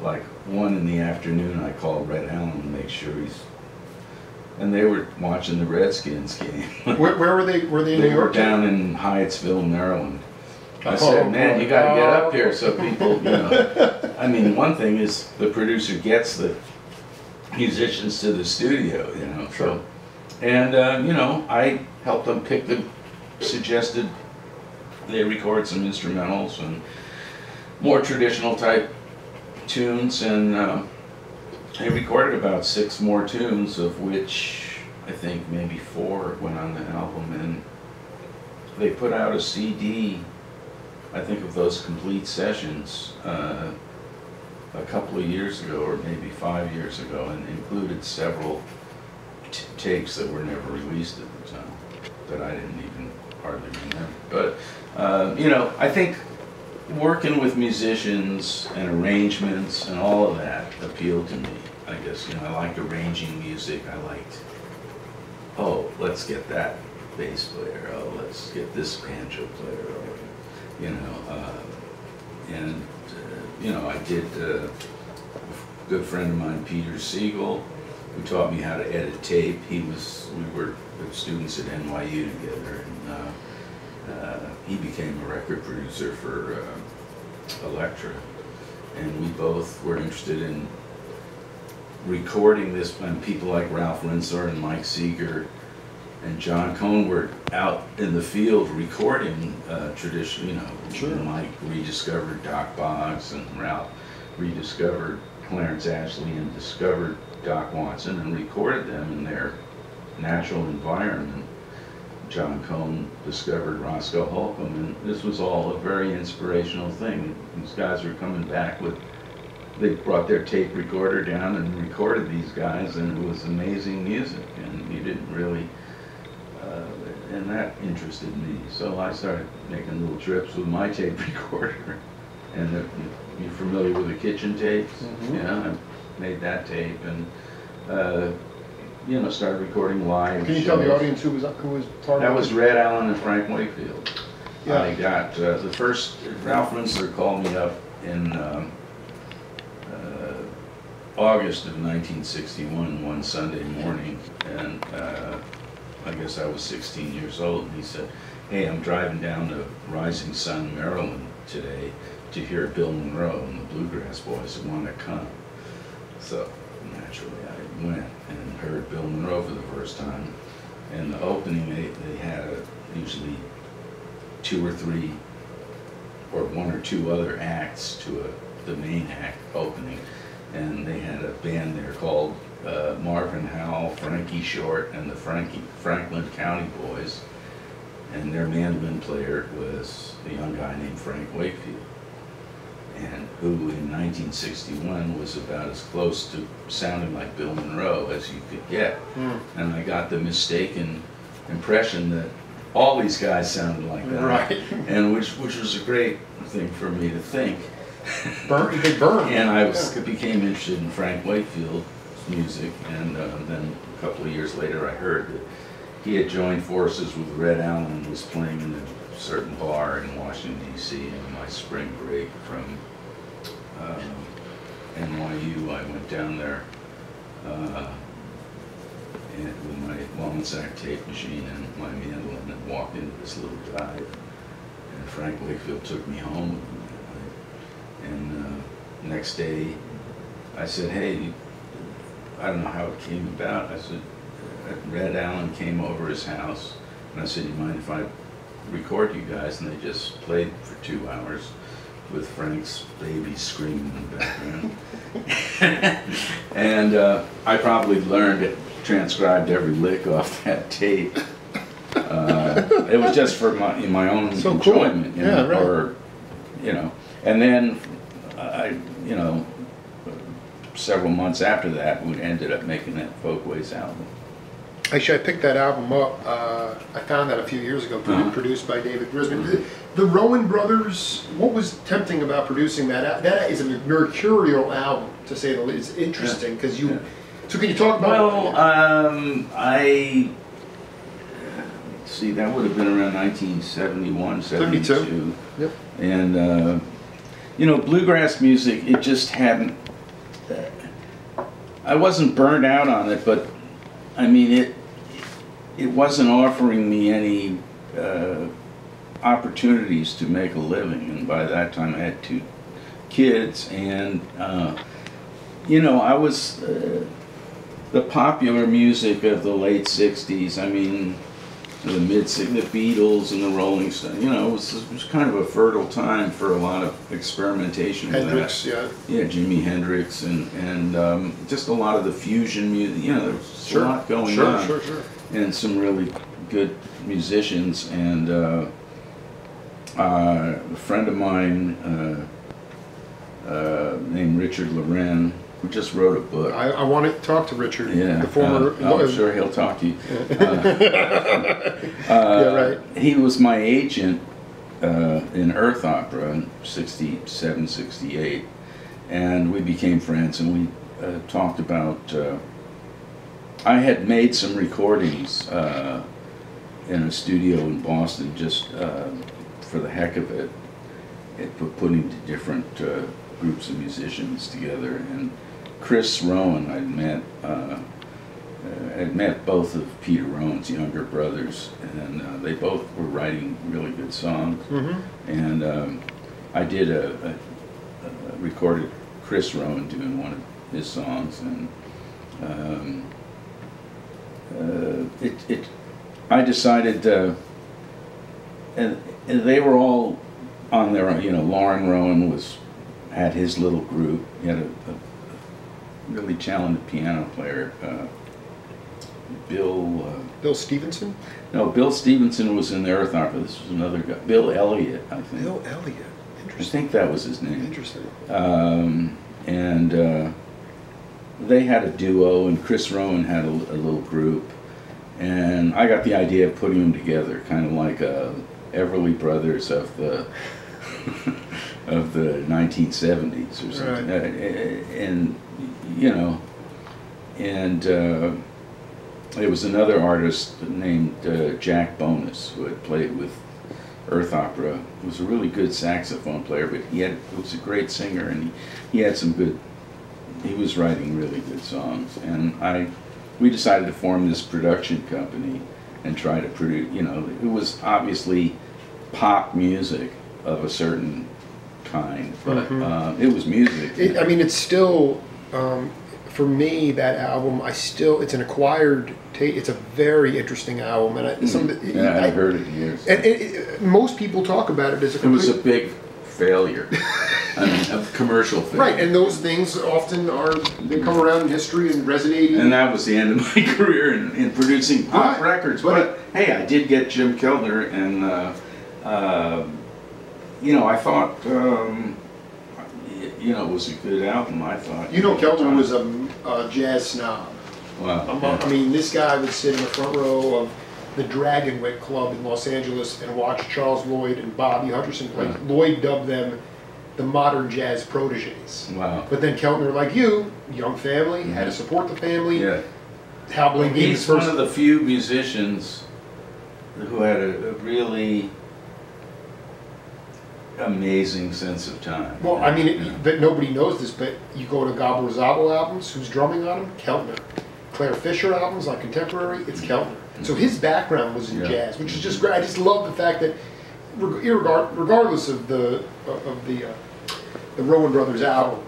like 1 in the afternoon, I called Red Allen to make sure he's. And they were watching the Redskins game. Where were they? Were they in New York? They were down in Hyattsville, Maryland. I said, man, you got to get up here so people, you know. I mean, one thing is the producer gets the musicians to the studio, you know. Sure. So, and you know, I helped them pick the suggested. They record some instrumentals and more traditional type tunes, and I recorded about 6 more tunes, of which I think maybe 4 went on the album, and they put out a CD, I think, of those complete sessions a couple of years ago, or maybe 5 years ago, and included several tapes that were never released at the time, that I didn't even hardly remember. But, you know, I think working with musicians and arrangements and all of that appealed to me. I guess, you know, I liked arranging music. I liked, oh, let's get that bass player. Oh, let's get this banjo player. Or, you know, you know, I did a good friend of mine, Peter Siegel, who taught me how to edit tape. We were students at NYU together, and he became a record producer for Elektra, and we both were interested in recording this, and people like Ralph Rensor and Mike Seeger and John Cohn were out in the field recording traditional, you know. Sure. Mike rediscovered Doc Boggs, and Ralph rediscovered Clarence Ashley and discovered Doc Watson and recorded them in their natural environment. John Cohn discovered Roscoe Holcomb, and this was all a very inspirational thing. These guys were coming back with, they brought their tape recorder down and recorded these guys, and it was amazing music, and you didn't really, and that interested me. So I started making little trips with my tape recorder. And you're familiar with the kitchen tapes? Mm-hmm. Yeah, I made that tape, and you know, started recording live. Can you tell the audience who was targeted? That was Red Allen and Frank Wakefield. Yeah. I got the first. Ralph Rensor called me up in August of 1961, one Sunday morning, and I guess I was 16 years old, and he said, "Hey, I'm driving down to Rising Sun, Maryland today to hear Bill Monroe and the Bluegrass Boys who want to come." So naturally I went and heard Bill Monroe for the first time. And the opening, they had usually 2 or 3 or 1 or 2 other acts to the main act opening. And they had a band there called Marvin Howell, Frankie Short, and the Franklin County Boys. And their mandolin player was a young guy named Frank Wakefield, and who in 1961 was about as close to sounding like Bill Monroe as you could get. And I got the mistaken impression that all these guys sounded like that, right? And which was a great thing for me to think. They burned. And I became interested in Frank Wakefield's music, and then a couple of years later I heard that he had joined forces with Red Allen and was playing in a certain bar in Washington, D.C. in my spring break from NYU. I went down there with my Wallensack tape machine and my mandolin and walked into this little dive. And Frank Wakefield took me home with him that night. And next day I said, "Hey, I don't know how it came about." I said, Red Allen came over his house, and I said, "You mind if I record you guys?" And they just played for 2 hours with Frank's baby screaming in the background. And I probably transcribed every lick off that tape. It was just for my own enjoyment, you know, right. Or, you know. And then you know, several months after that, we ended up making that Folkways album. Actually, I picked that album up. I found that a few years ago, produced by David Grisman. The Rowan Brothers, what was tempting about producing that? That is a mercurial album, to say the least. It's interesting, because you... So can you talk about... Well, see, that would have been around 1971, 72. Yep. And, you know, bluegrass music, it just hadn't I wasn't burned out on it, but I mean it wasn't offering me any opportunities to make a living, and by that time I had 2 kids, and you know, I was the popular music of the late '60s. I mean, the the Beatles and the Rolling Stones. You know, it was kind of a fertile time for a lot of experimentation with Hendrix, that. Yeah, Jimi Hendrix and just a lot of the fusion music. You know, there was a lot going on. Sure. And some really good musicians, and a friend of mine named Richard Loren, who just wrote a book. I want to talk to Richard. Yeah, the former. I'm sure he'll talk to you. Yeah, right. He was my agent in Earth Opera in '67, '68, and we became friends, and we talked about. I had made some recordings in a studio in Boston just for the heck of it, putting different groups of musicians together. And Chris Rowan, I'd met both of Peter Rowan's younger brothers, and they both were writing really good songs. And I did recorded Chris Rowan doing one of his songs, and I decided, and they were all on their own. You know, Lauren Rowan had his little group. He had a really talented piano player, Bill Stevenson? No, Bill Stevenson was in the Earth Opera. This was another guy, Bill Elliott, I think. Bill Elliott. I think that was his name. Interesting. And they had a duo, and Chris Rowan had a little group, and I got the idea of putting them together, kind of like Everly Brothers of the of the 1970s or something. Right. And you know, and there was another artist named Jack Bonus who had played with Earth Opera. He was a really good saxophone player, but he was a great singer, and he had some good. He was writing really good songs, and we decided to form this production company and try to produce. You know, it was obviously pop music of a certain kind, but it was music. I mean, it's still, for me, that album, it's an acquired taste. It's a very interesting album, and I've heard it years. And most people talk about it as it was a big failure. I mean, a commercial failure. Right, and those things often they come around in history and resonate. And that was the end of my career in producing pop records. But hey, I did get Jim Keltner, and you know, I thought, you know, it was a good album, I thought. You know, Keltner was a jazz snob. Wow. I mean, this guy would sit in the front row of the Dragonwick Club in Los Angeles and watch Charles Lloyd and Bobby Hutcherson play. Wow. Lloyd dubbed them the modern jazz proteges. Wow. But then Keltner, like you, young family, had to support the family. Yeah. Hal Blaine gave his He's first... one of the few musicians who had a really amazing sense of time. Well, I mean, but nobody knows this, but you go to Gabor Zabel albums, who's drumming on them? Keltner. Claire Fisher albums, like contemporary, it's Keltner. So his background was in jazz, which is just great. I just love the fact that, regardless of the Rowan Brothers album,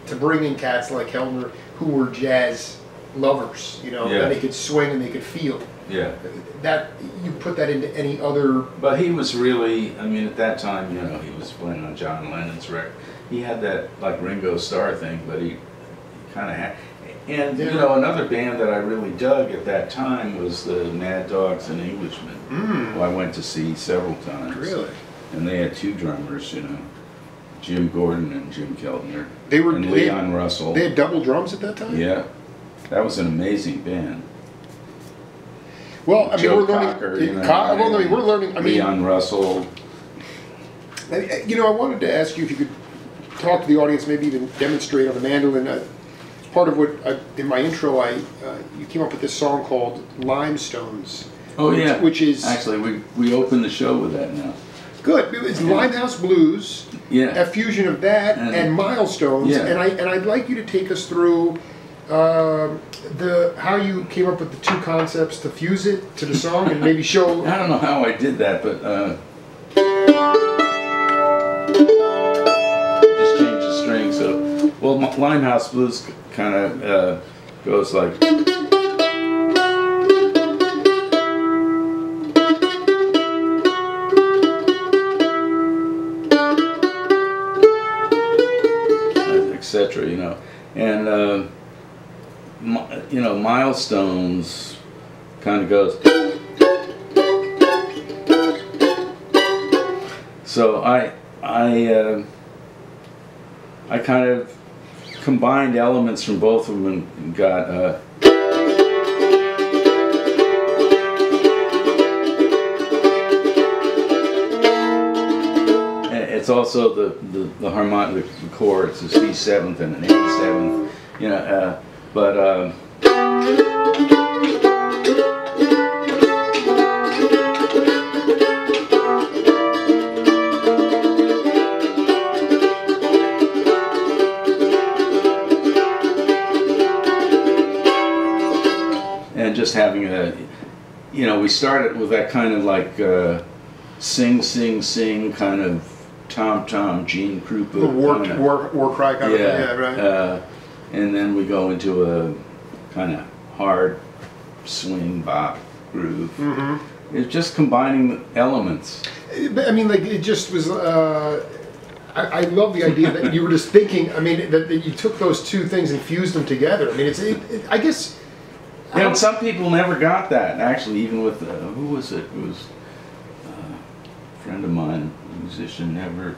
to bring in cats like Keltner who were jazz lovers, you know, and they could swing and they could feel. Yeah. That you put that into any other. But he was really, I mean, at that time, you know, he was playing on John Lennon's record. He had that like Ringo Starr thing, but he kind of had. And you know, another band that I really dug at that time was the Mad Dogs and Englishmen, who I went to see several times. Really? And they had 2 drummers, you know, Jim Gordon and Jim Keltner. And Leon Leon Russell. They had double drums at that time? Yeah, that was an amazing band. Well, I mean, Joe we're learning. Cocker, you know, we're learning. I mean, Leon Russell. You know, I wanted to ask you if you could talk to the audience, maybe even demonstrate on the mandolin. Part of what in my intro, you came up with this song called "Milestones." Oh yeah, which is actually we open the show with that now. Good. It's Limehouse Blues, Yeah. a fusion of that and Milestones, Yeah. and I'd like you to take us through how you came up with the two concepts to fuse it to the song, and maybe show. I don't know how I did that, but just change the string. So, well, Limehouse Blues kind of goes like. Etc. You know, and you know, Milestones kind of goes. So I kind of combined elements from both of them and got. It's also the harmonic, the chords, the C7th and an A7th, you know, but and just having a, you know, we started with that kind of like sing, sing, sing kind of tom-tom, Gene Krupa. The war cry kind of thing, yeah, right. And then we go into a kind of hard swing bop groove. Mm-hmm. It's just combining elements. I mean, like, it just was, I love the idea that you were just thinking, I mean, that you took those two things and fused them together. I mean, I guess... Yeah, and some people never got that, actually, even with, who was it? It was a friend of mine, a musician, never...